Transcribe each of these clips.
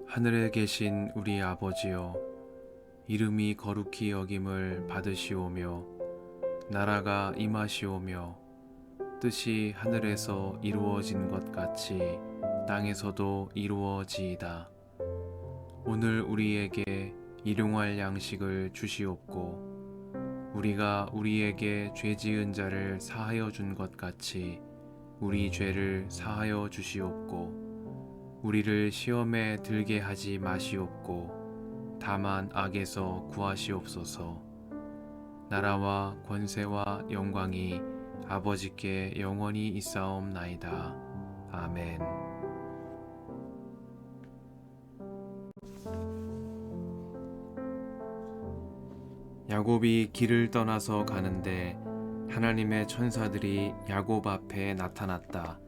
하늘에 계신 우리 아버지여, 이름이 거룩히 여김을 받으시오며 나라가 임하시오며 뜻이 하늘에서 이루어진 것 같이 땅에서도 이루어지이다. 오늘 우리에게 일용할 양식을 주시옵고 우리가 우리에게 죄 지은 자를 사하여 준 것 같이 우리 죄를 사하여 주시옵고 우리를 시험에 들게 하지 마시옵고 다만 악에서 구하시옵소서. 나라와 권세와 영광이 아버지께 영원히 있사옵나이다. 아멘. 야곱이 길을 떠나서 가는데 하나님의 천사들이 야곱 앞에 나타났다.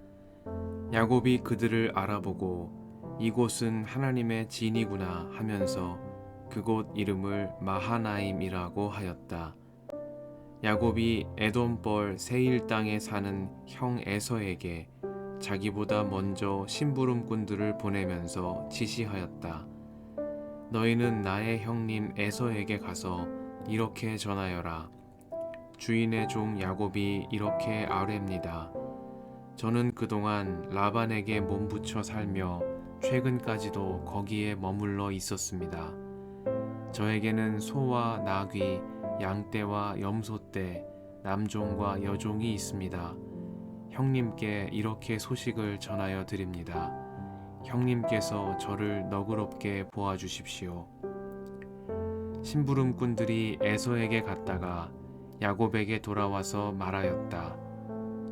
야곱이 그들을 알아보고 이곳은 하나님의 진이구나 하면서 그곳 이름을 마하나임이라고 하였다. 야곱이 에돔벌 세일 땅에 사는 형 에서에게 자기보다 먼저 심부름꾼들을 보내면서 지시하였다. 너희는 나의 형님 에서에게 가서 이렇게 전하여라. 주인의 종 야곱이 이렇게 아뢰입니다. 저는 그동안 라반에게 몸붙여 살며 최근까지도 거기에 머물러 있었습니다. 저에게는 소와 나귀, 양떼와 염소떼, 남종과 여종이 있습니다. 형님께 이렇게 소식을 전하여 드립니다. 형님께서 저를 너그럽게 보아주십시오. 심부름꾼들이 에서에게 갔다가 야곱에게 돌아와서 말하였다.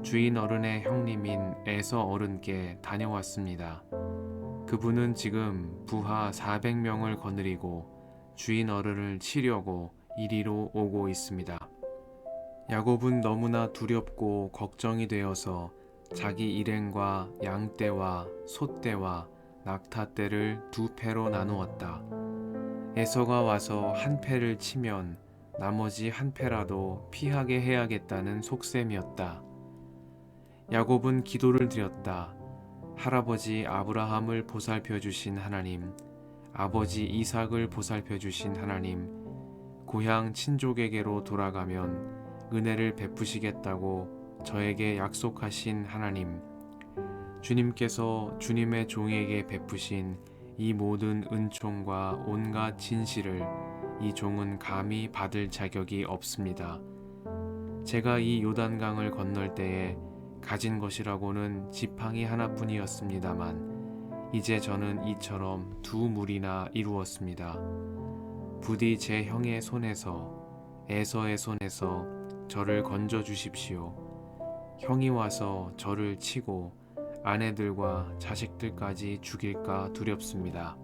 주인 어른의 형님인 에서 어른께 다녀왔습니다. 그분은 지금 부하 400명을 거느리고 주인 어른을 치려고 이리로 오고 있습니다. 야곱은 너무나 두렵고 걱정이 되어서 자기 일행과 양떼와 소떼와 낙타떼를 2패로 나누었다. 에서가 와서 한 패를 치면 나머지 한 패라도 피하게 해야겠다는 속셈이었다. 야곱은 기도를 드렸다. 할아버지 아브라함을 보살펴 주신 하나님, 아버지 이삭을 보살펴 주신 하나님, 고향 친족에게로 돌아가면 은혜를 베푸시겠다고 저에게 약속하신 하나님, 주님께서 주님의 종에게 베푸신 이 모든 은총과 온갖 진실을 이 종은 감히 받을 자격이 없습니다. 제가 이 요단강을 건널 때에 가진 것이라고는 지팡이 하나뿐이었습니다만 이제 저는 이처럼 2물이나 이루었습니다. 부디 제 형의 손에서 에서의 손에서 저를 건져 주십시오. 형이 와서 저를 치고 아내들과 자식들까지 죽일까 두렵습니다.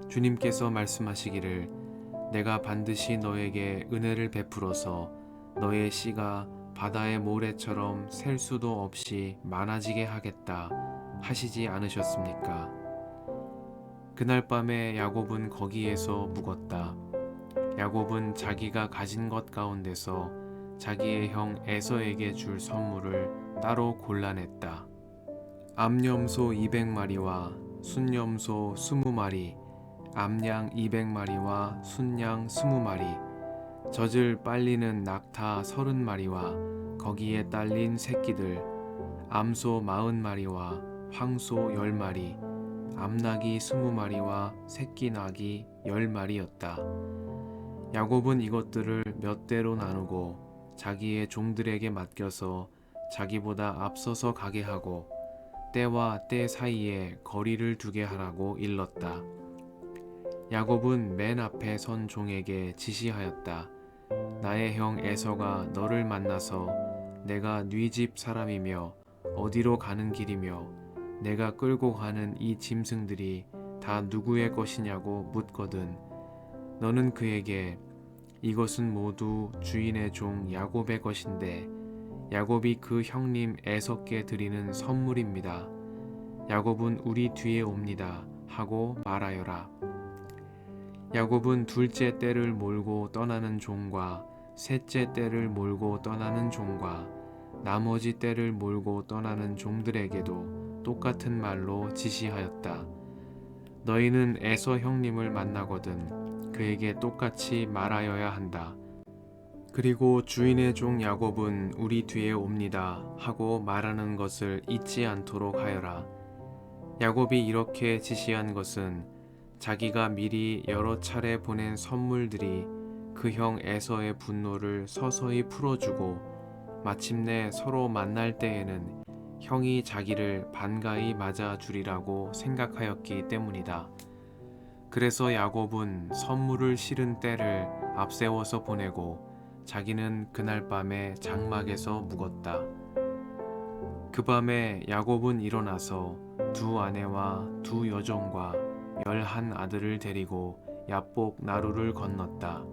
주님께서 말씀하시기를 내가 반드시 너에게 은혜를 베풀어서 너의 씨가 바다의 모래처럼 셀 수도 없이 많아지게 하겠다 하시지 않으셨습니까? 그날 밤에 야곱은 거기에서 묵었다. 야곱은 자기가 가진 것 가운데서 자기의 형 에서에게 줄 선물을 따로 골라냈다. 암염소 200마리와 순염소 20마리, 암양 200마리와 순양 20마리, 젖을 빨리는 낙타 30마리와 거기에 딸린 새끼들, 암소 40마리와 황소 10마리, 암나귀 20마리와 새끼 나귀 10마리였다. 야곱은 이것들을 몇 대로 나누고 자기의 종들에게 맡겨서 자기보다 앞서서 가게 하고 때와 때 사이에 거리를 두게 하라고 일렀다. 야곱은 맨 앞에 선 종에게 지시하였다. 나의 형 에서가 너를 만나서 내가 네 집 사람이며 어디로 가는 길이며 내가 끌고 가는 이 짐승들이 다 누구의 것이냐고 묻거든. 너는 그에게 이것은 모두 주인의 종 야곱의 것인데 야곱이 그 형님 에서께 드리는 선물입니다. 야곱은 우리 뒤에 옵니다 하고 말하여라. 야곱은 둘째 떼를 몰고 떠나는 종과 셋째 떼를 몰고 떠나는 종과 나머지 떼를 몰고 떠나는 종들에게도 똑같은 말로 지시하였다. 너희는 에서 형님을 만나거든 그에게 똑같이 말하여야 한다. 그리고 주인의 종 야곱은 우리 뒤에 옵니다 하고 말하는 것을 잊지 않도록 하여라. 야곱이 이렇게 지시한 것은 자기가 미리 여러 차례 보낸 선물들이 그 형 에서의 분노를 서서히 풀어주고 마침내 서로 만날 때에는 형이 자기를 반가이 맞아주리라고 생각하였기 때문이다. 그래서 야곱은 선물을 실은 떼를 앞세워서 보내고 자기는 그날 밤에 장막에서 묵었다. 그 밤에 야곱은 일어나서 두 아내와 두 여종과 11 아들을 데리고 야복 나루를 건넜다.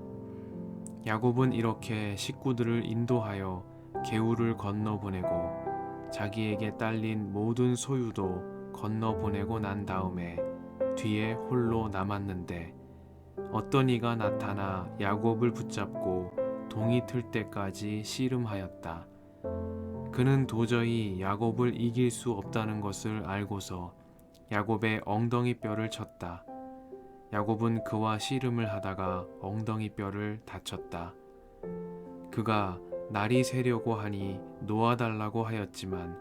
야곱은 이렇게 식구들을 인도하여 개울을 건너 보내고 자기에게 딸린 모든 소유도 건너 보내고 난 다음에 뒤에 홀로 남았는데 어떤 이가 나타나 야곱을 붙잡고 동이 틀 때까지 씨름하였다. 그는 도저히 야곱을 이길 수 없다는 것을 알고서 야곱의 엉덩이 뼈를 쳤다. 야곱은 그와 씨름을 하다가 엉덩이 뼈를 다쳤다. 그가 날이 새려고 하니 놓아달라고 하였지만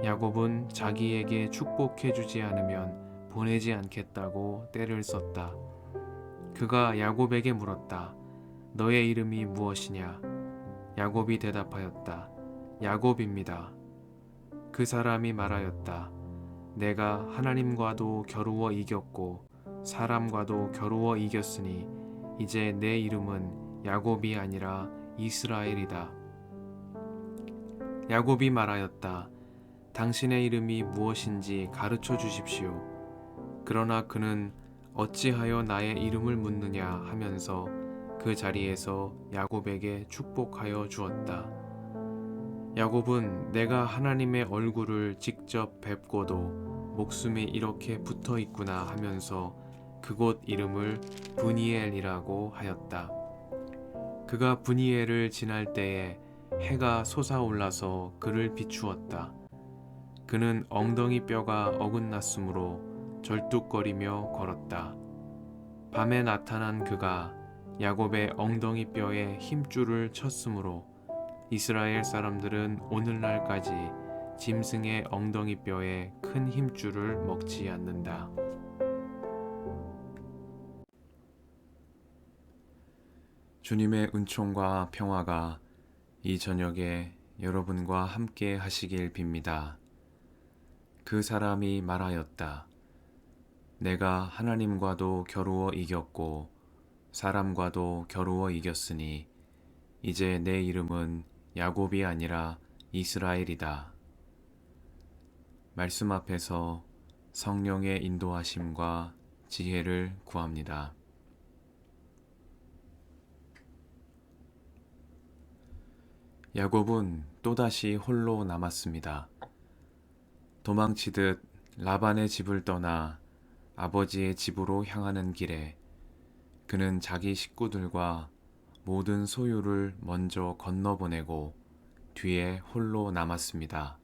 야곱은 자기에게 축복해 주지 않으면 보내지 않겠다고 떼를 썼다. 그가 야곱에게 물었다. 너의 이름이 무엇이냐? 야곱이 대답하였다. 야곱입니다. 그 사람이 말하였다. 내가 하나님과도 겨루어 이겼고 사람과도 겨루어 이겼으니 이제 내 이름은 야곱이 아니라 이스라엘이다. 야곱이 말하였다. 당신의 이름이 무엇인지 가르쳐 주십시오. 그러나 그는 어찌하여 나의 이름을 묻느냐 하면서 그 자리에서 야곱에게 축복하여 주었다. 야곱은 내가 하나님의 얼굴을 직접 뵙고도 목숨이 이렇게 붙어 있구나 하면서 그곳 이름을 브니엘이라고 하였다. 그가 브니엘을 지날 때에 해가 솟아올라서 그를 비추었다. 그는 엉덩이 뼈가 어긋났으므로 절뚝거리며 걸었다. 밤에 나타난 그가 야곱의 엉덩이 뼈에 힘줄을 쳤으므로 이스라엘 사람들은 오늘날까지 짐승의 엉덩이 뼈에 큰 힘줄을 먹지 않는다. 주님의 은총과 평화가 이 저녁에 여러분과 함께 하시길 빕니다. 그 사람이 말하였다. 내가 하나님과도 겨루어 이겼고 사람과도 겨루어 이겼으니 이제 내 이름은 야곱이 아니라 이스라엘이다. 말씀 앞에서 성령의 인도하심과 지혜를 구합니다. 야곱은 또다시 홀로 남았습니다. 도망치듯 라반의 집을 떠나 아버지의 집으로 향하는 길에 그는 자기 식구들과 모든 소유를 먼저 건너보내고 뒤에 홀로 남았습니다.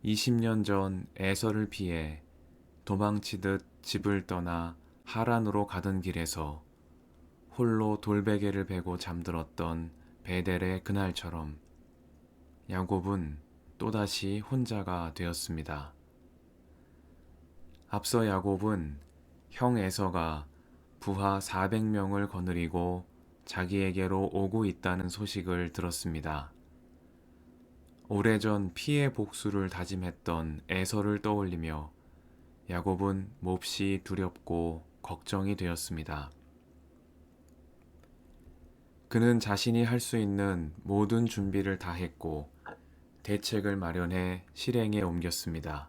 20년 전 에서를 피해 도망치듯 집을 떠나 하란으로 가던 길에서 홀로 돌베개를 베고 잠들었던 베델의 그날처럼 야곱은 또다시 혼자가 되었습니다. 앞서 야곱은 형 에서가 부하 400명을 거느리고 자기에게로 오고 있다는 소식을 들었습니다. 오래전 피해 복수를 다짐했던 에서를 떠올리며 야곱은 몹시 두렵고 걱정이 되었습니다. 그는 자신이 할 수 있는 모든 준비를 다 했고 대책을 마련해 실행에 옮겼습니다.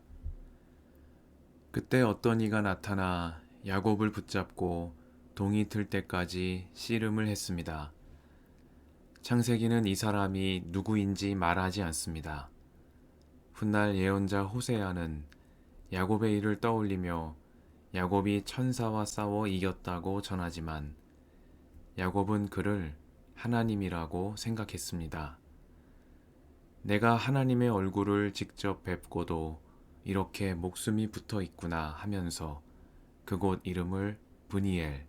그때 어떤 이가 나타나 야곱을 붙잡고 동이 틀 때까지 씨름을 했습니다. 창세기는 이 사람이 누구인지 말하지 않습니다. 훗날 예언자 호세아는 야곱의 일을 떠올리며 야곱이 천사와 싸워 이겼다고 전하지만 야곱은 그를 하나님이라고 생각했습니다. 내가 하나님의 얼굴을 직접 뵙고도 이렇게 목숨이 붙어 있구나 하면서 그곳 이름을 브니엘,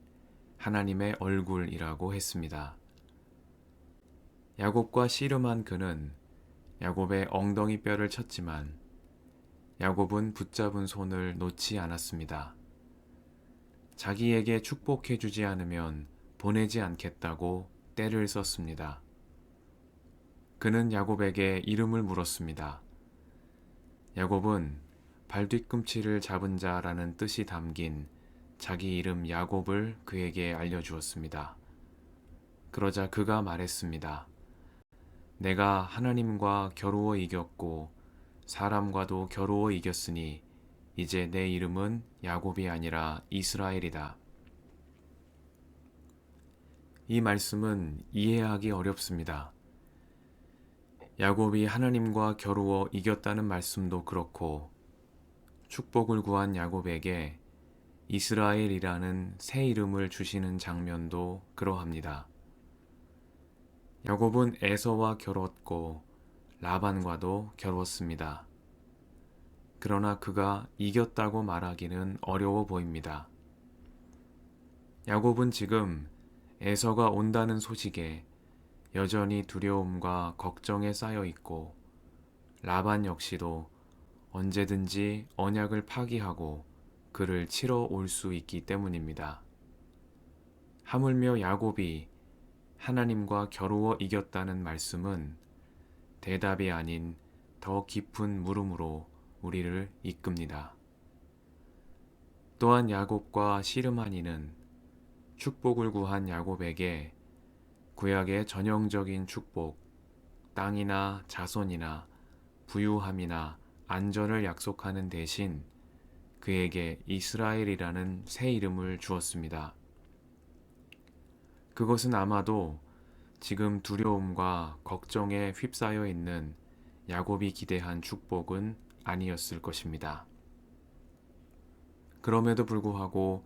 하나님의 얼굴이라고 했습니다. 야곱과 씨름한 그는 야곱의 엉덩이 뼈를 쳤지만 야곱은 붙잡은 손을 놓지 않았습니다. 자기에게 축복해 주지 않으면 보내지 않겠다고 떼를 썼습니다. 그는 야곱에게 이름을 물었습니다. 야곱은 발뒤꿈치를 잡은 자라는 뜻이 담긴 자기 이름 야곱을 그에게 알려주었습니다. 그러자 그가 말했습니다. 내가 하나님과 겨루어 이겼고 사람과도 겨루어 이겼으니 이제 내 이름은 야곱이 아니라 이스라엘이다. 이 말씀은 이해하기 어렵습니다. 야곱이 하나님과 겨루어 이겼다는 말씀도 그렇고 축복을 구한 야곱에게 이스라엘이라는 새 이름을 주시는 장면도 그러합니다. 야곱은 에서와 겨뤘고 라반과도 겨뤘습니다. 그러나 그가 이겼다고 말하기는 어려워 보입니다. 야곱은 지금 에서가 온다는 소식에 여전히 두려움과 걱정에 쌓여 있고 라반 역시도 언제든지 언약을 파기하고 그를 치러 올 수 있기 때문입니다. 하물며 야곱이 하나님과 겨루어 이겼다는 말씀은 대답이 아닌 더 깊은 물음으로 우리를 이끕니다. 또한 야곱과 씨름한 이는 축복을 구한 야곱에게 구약의 전형적인 축복, 땅이나 자손이나 부유함이나 안전을 약속하는 대신 그에게 이스라엘이라는 새 이름을 주었습니다. 그것은 아마도 지금 두려움과 걱정에 휩싸여 있는 야곱이 기대한 축복은 아니었을 것입니다. 그럼에도 불구하고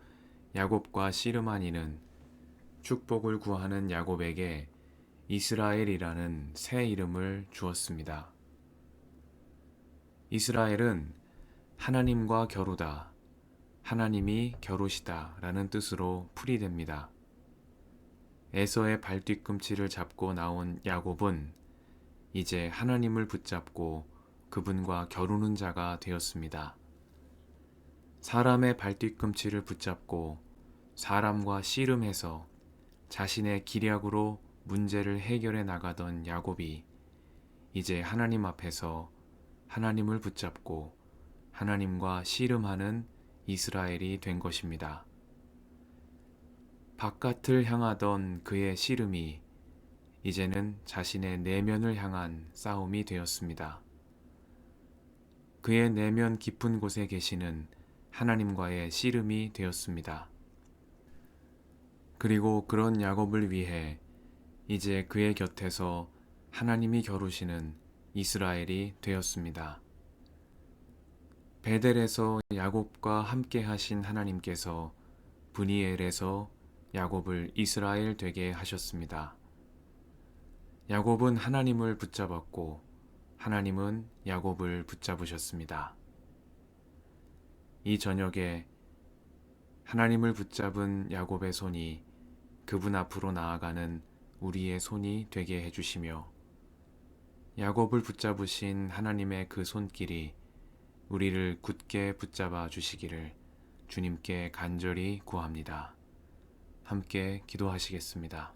야곱과 씨름한 이는 축복을 구하는 야곱에게 이스라엘이라는 새 이름을 주었습니다. 이스라엘은 하나님과 겨루다, 하나님이 겨루시다 라는 뜻으로 풀이됩니다. 에서의 발뒤꿈치를 잡고 나온 야곱은 이제 하나님을 붙잡고 그분과 겨루는 자가 되었습니다. 사람의 발뒤꿈치를 붙잡고 사람과 씨름해서 자신의 기략으로 문제를 해결해 나가던 야곱이 이제 하나님 앞에서 하나님을 붙잡고 하나님과 씨름하는 이스라엘이 된 것입니다. 바깥을 향하던 그의 씨름이 이제는 자신의 내면을 향한 싸움이 되었습니다. 그의 내면 깊은 곳에 계시는 하나님과의 씨름이 되었습니다. 그리고 그런 야곱을 위해 이제 그의 곁에서 하나님이 겨루시는 이스라엘이 되었습니다. 베델에서 야곱과 함께 하신 하나님께서 브니엘에서 야곱을 이스라엘 되게 하셨습니다. 야곱은 하나님을 붙잡았고 하나님은 야곱을 붙잡으셨습니다. 이 저녁에 하나님을 붙잡은 야곱의 손이 그분 앞으로 나아가는 우리의 손이 되게 해주시며 야곱을 붙잡으신 하나님의 그 손길이 우리를 굳게 붙잡아 주시기를 주님께 간절히 구합니다. 함께 기도하시겠습니다.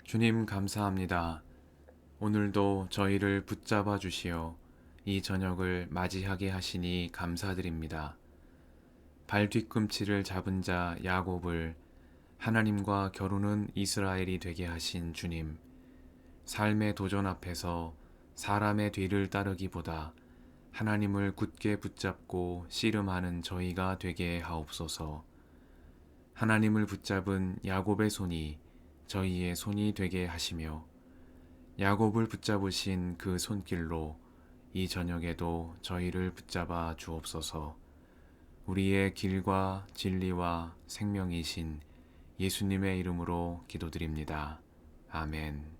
주님 감사합니다. 오늘도 저희를 붙잡아 주시어 이 저녁을 맞이하게 하시니 감사드립니다. 발 뒤꿈치를 잡은 자 야곱을 하나님과 겨루는 이스라엘이 되게 하신 주님, 삶의 도전 앞에서 사람의 뒤를 따르기보다 하나님을 굳게 붙잡고 씨름하는 저희가 되게 하옵소서. 하나님을 붙잡은 야곱의 손이 저희의 손이 되게 하시며 야곱을 붙잡으신 그 손길로 이 저녁에도 저희를 붙잡아 주옵소서. 우리의 길과 진리와 생명이신 예수님의 이름으로 기도드립니다. 아멘.